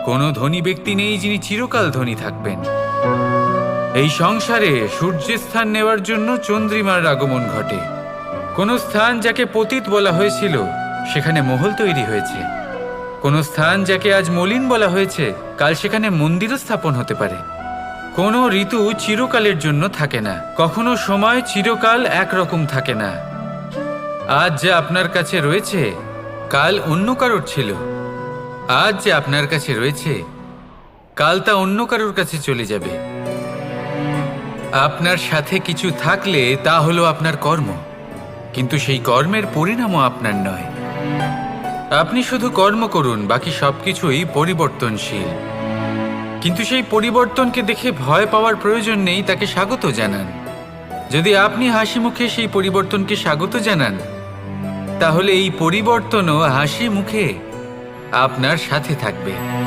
কোনো ধনী ব্যক্তি নেই যিনি চিরকাল ধনী থাকবেন। এই সংসারে সূর্যের স্থান নেওয়ার জন্য চন্দ্রিমার আগমন ঘটে। কোন স্থান যাকে পতিত বলা হয়েছিল সেখানে মহল তৈরি হয়েছে। কোন স্থান যাকে আজ মলিন বলা হয়েছে কাল সেখানে মন্দিরও স্থাপন হতে পারে। কোনো ঋতু চিরকালের জন্য থাকে না, কখনো সময় চিরকাল একরকম থাকে না। আজ যা আপনার কাছে রয়েছে কাল অন্য কারোর ছিল, আজ যে আপনার কাছে রয়েছে কাল তা অন্য কারোর কাছে চলে যাবে। আপনার সাথে কিছু থাকলে তা হলো আপনার কর্ম, কিন্তু সেই কর্মের পরিণামও আপনার নয়। আপনি শুধু কর্ম করুন, বাকি সবকিছুই পরিবর্তনশীল। কিন্তু সেই পরিবর্তনকে দেখে ভয় পাওয়ার প্রয়োজন নেই, তাকে স্বাগত জানান। যদি আপনি হাসি মুখে সেই পরিবর্তনকে স্বাগত জানান, তাহলে এই পরিবর্তনও হাসি মুখে আপনার সাথে থাকবে।